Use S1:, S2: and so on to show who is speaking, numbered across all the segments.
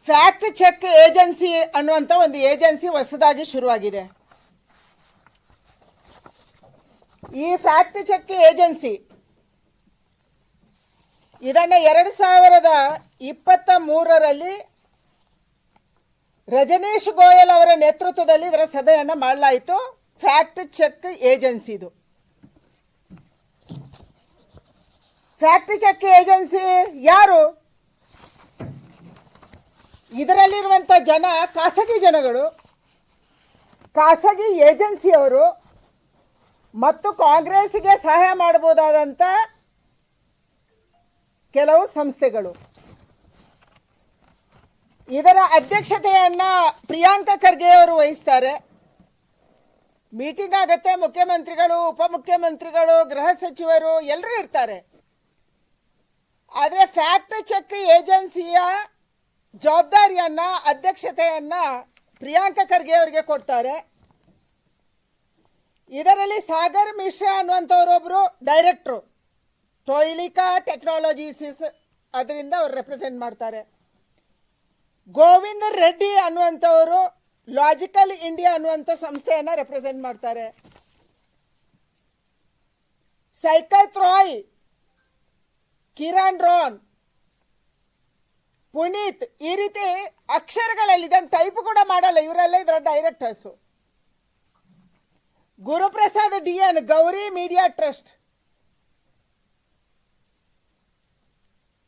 S1: Fact check agency ಅನ್ನುವಂಥ ಒಂದು agency ಹೊಸದಾಗಿ ಶುರುವಾಗಿದೆ. ಈ ಫ್ಯಾಕ್ಟ್ ಚೆಕ್ ಏಜೆನ್ಸಿ ಇದನ್ನು 2023ರಲ್ಲಿ ರಜನೀಶ್ ಗೋಯಲ್ ಅವರ ನೇತೃತ್ವದಲ್ಲಿ ಇದರ ಸಭೆಯನ್ನು ಮಾಡಲಾಯಿತು. ಫ್ಯಾಕ್ಟ್ ಚೆಕ್ ಏಜೆನ್ಸಿದು ಫ್ಯಾಕ್ಟ್ ಚೆಕ್ ಏಜೆನ್ಸಿ ಯಾರು? ಇದರಲ್ಲಿರುವಂಥ ಜನ ಖಾಸಗಿ ಜನಗಳು, ಖಾಸಗಿ ಏಜೆನ್ಸಿಯವರು ಮತ್ತು ಕಾಂಗ್ರೆಸ್ಗೆ ಸಹಾಯ ಮಾಡಬಹುದಾದಂಥ ಕೆಲವು ಸಂಸ್ಥೆಗಳು. ಇದರ ಅಧ್ಯಕ್ಷತೆಯನ್ನು ಪ್ರಿಯಾಂಕಾ ಖರ್ಗೆ ಅವರು ವಹಿಸ್ತಾರೆ. ಮೀಟಿಂಗ್ ಆಗುತ್ತೆ, ಮುಖ್ಯಮಂತ್ರಿಗಳು, ಉಪಮುಖ್ಯಮಂತ್ರಿಗಳು, ಗೃಹ ಸಚಿವರು ಎಲ್ಲರೂ ಇರ್ತಾರೆ. ಆದರೆ ಫ್ಯಾಕ್ಟ್ ಚೆಕ್ ಏಜೆನ್ಸಿಯ ಜವಾಬ್ದಾರಿಯನ್ನ, ಅಧ್ಯಕ್ಷತೆಯನ್ನ ಪ್ರಿಯಾಂಕಾ ಖರ್ಗೆ ಅವರಿಗೆ ಕೊಡ್ತಾರೆ. ಇದರಲ್ಲಿ ಸಾಗರ್ ಮಿಶ್ರಾ ಅನ್ನುವಂಥವರೊಬ್ಬರು ಡೈರೆಕ್ಟ್ರು, ಟೊಯ್ಲಿಕಾ ಟೆಕ್ನಾಲಜೀಸ್ ಅದರಿಂದ ಅವರು ರೆಪ್ರೆಸೆಂಟ್ ಮಾಡ್ತಾರೆ. ಗೋವಿಂದ ರೆಡ್ಡಿ ಅನ್ನುವಂಥವರು ಲಾಜಿಕಲ್ ಇಂಡಿಯಾ ಅನ್ನುವಂಥ ಸಂಸ್ಥೆಯನ್ನು ರೆಪ್ರೆಸೆಂಟ್ ಮಾಡ್ತಾರೆ. ಸೈಕತ್ ರಾಯ್, ಕಿರಣ್ ರಾನ್, ಪುನೀತ್, ಈ ರೀತಿ ಅಕ್ಷರಗಳಲ್ಲಿ ಇದನ್ನು ಟೈಪ್ ಕೂಡ ಮಾಡಲ್ಲ, ಇವರೆಲ್ಲ ಇದರ directors. Guruprasad DN, Gauri media trust,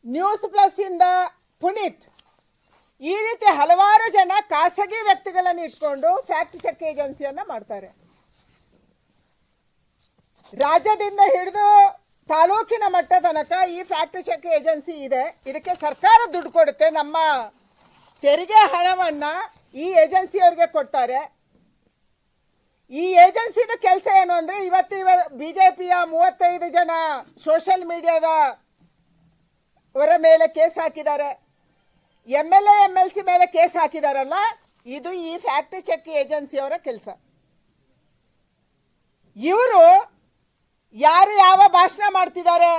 S1: news plus ಇಂದ ಪುನೀತ್, ಈ ರೀತಿ ಹಲವಾರು ಜನ ಖಾಸಗಿ ವ್ಯಕ್ತಿಗಳನ್ನು ಇಟ್ಕೊಂಡು ಫ್ಯಾಕ್ಟ್ ಚೆಕ್ ಏಜೆನ್ಸಿಯನ್ನ ಮಾಡ್ತಾರೆ. ರಾಜ್ಯದಿಂದ ಹಿಡಿದು ತಾಲೂಕಿನ ಮಟ್ಟ ತನಕ ಈ ಫ್ಯಾಕ್ಟ್ ಚೆಕ್ ಏಜೆನ್ಸಿ ಇದೆ. ಇದಕ್ಕೆ ಸರ್ಕಾರ ದುಡ್ಡು ಕೊಡುತ್ತೆ, ನಮ್ಮ ತೆರಿಗೆ ಹಣವನ್ನ ಈ ಏಜೆನ್ಸಿಯವರಿಗೆ ಕೊಡ್ತಾರೆ. ಈ ಏಜೆನ್ಸಿದ ಕೆಲಸ ಏನು ಅಂದ್ರೆ, ಇವತ್ತು ಬಿಜೆಪಿಯ 35 ಜನ ಸೋಷಿಯಲ್ ಮೀಡಿಯಾದ ಅವರ ಮೇಲೆ ಕೇಸ್ ಹಾಕಿದ್ದಾರೆ, MLA MLC ಮೇಲೆ ಕೇಸ್ ಹಾಕಿದಾರಲ್ಲ, ಇದು ಈ ಫ್ಯಾಕ್ಟ್ ಚೆಕ್ ಏಜೆನ್ಸಿಯವರ ಕೆಲಸ. ಇವರು ಯಾರು ಯಾವ ಭಾಷಣ ಮಾಡ್ತಿದ್ದಾರೆ,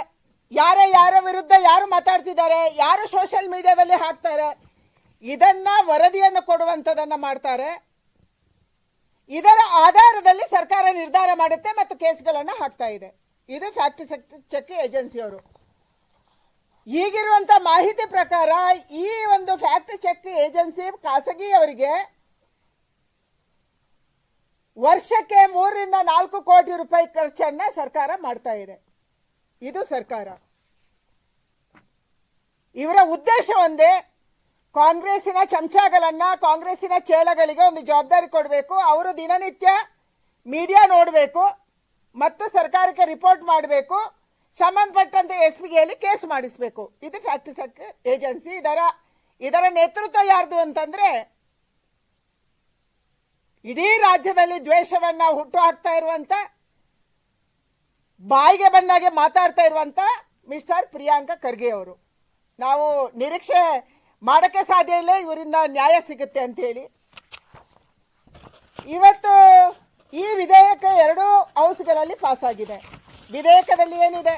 S1: ಯಾರ ವಿರುದ್ಧ ಯಾರು ಮಾತಾಡ್ತಿದ್ದಾರೆ, ಯಾರು ಸೋಷಿಯಲ್ ಮೀಡಿಯಾದಲ್ಲಿ ಹಾಕ್ತಾರೆ, ಇದನ್ನ ವರದಿಯನ್ನು ಕೊಡುವಂಥದ್ದನ್ನ ಮಾಡ್ತಾರೆ. ಇದರ ಆಧಾರದಲ್ಲಿ ಸರ್ಕಾರ ನಿರ್ಧಾರ ಮಾಡುತ್ತೆ ಮತ್ತು ಕೇಸ್ಗಳನ್ನು ಹಾಕ್ತಾ ಇದೆ. ಇದು ಫ್ಯಾಕ್ಟ್ ಚೆಕ್ ಏಜೆನ್ಸಿಯವರು. ಈಗಿರುವಂಥ ಮಾಹಿತಿ ಪ್ರಕಾರ ಈ ಒಂದು ಫ್ಯಾಕ್ಟ್ ಚೆಕ್ ಏಜೆನ್ಸಿ ಖಾಸಗಿಯವರಿಗೆ ವರ್ಷಕ್ಕೆ 3 ರಿಂದ 4 ಕೋಟಿ ರೂಪಾಯಿ ಖರ್ಚನ್ನ ಸರ್ಕಾರ ಮಾಡ್ತಾ ಇದೆ. ಇದು ಸರ್ಕಾರ. ಇವರ ಉದ್ದೇಶ ಒಂದೇ, ಕಾಂಗ್ರೆಸ್ಸಿನ ಚಮಚಗಳನ್ನ, ಕಾಂಗ್ರೆಸ್ಸಿನ ಚೇಳಗಳಿಗೆ ಒಂದು ಜವಾಬ್ದಾರಿ ಕೊಡಬೇಕು. ಅವರು ದಿನನಿತ್ಯ ಮೀಡಿಯಾ ನೋಡಬೇಕು ಮತ್ತು ಸರ್ಕಾರಕ್ಕೆ ರಿಪೋರ್ಟ್ ಮಾಡಬೇಕು, ಸಂಬಂಧಪಟ್ಟಂತೆ SP ಹೇಳಿ ಕೇಸ್ ಮಾಡಿಸಬೇಕು. ಇದು ಫ್ಯಾಕ್ಟ್ ಚೆಕ್ ಏಜೆನ್ಸಿ. ಇದರ ನೇತೃತ್ವ ಯಾರ್ದು ಅಂತಂದ್ರೆ, ಇಡೀ ರಾಜ್ಯದಲ್ಲಿ ದ್ವೇಷವನ್ನ ಹುಟ್ಟು ಹಾಕ್ತಾ ಇರುವಂತ, ಬಾಯಿಗೆ ಬಂದಾಗೆ ಮಾತಾಡ್ತಾ ಇರುವಂತ ಮಿಸ್ಟರ್ ಪ್ರಿಯಾಂಕಾ ಖರ್ಗೆ ಅವರು. ನಾವು ನಿರೀಕ್ಷೆ ಮಾಡಕ್ಕೆ ಸಾಧ್ಯ ಇಲ್ಲ ಇವರಿಂದ ನ್ಯಾಯ ಸಿಗುತ್ತೆ ಅಂತ ಹೇಳಿ. ಇವತ್ತು ಈ ವಿಧೇಯಕ 2 ಹೌಸ್ಗಳಲ್ಲಿ ಪಾಸ್ ಆಗಿದೆ. ವಿಧೇಯಕದಲ್ಲಿ ಏನಿದೆ?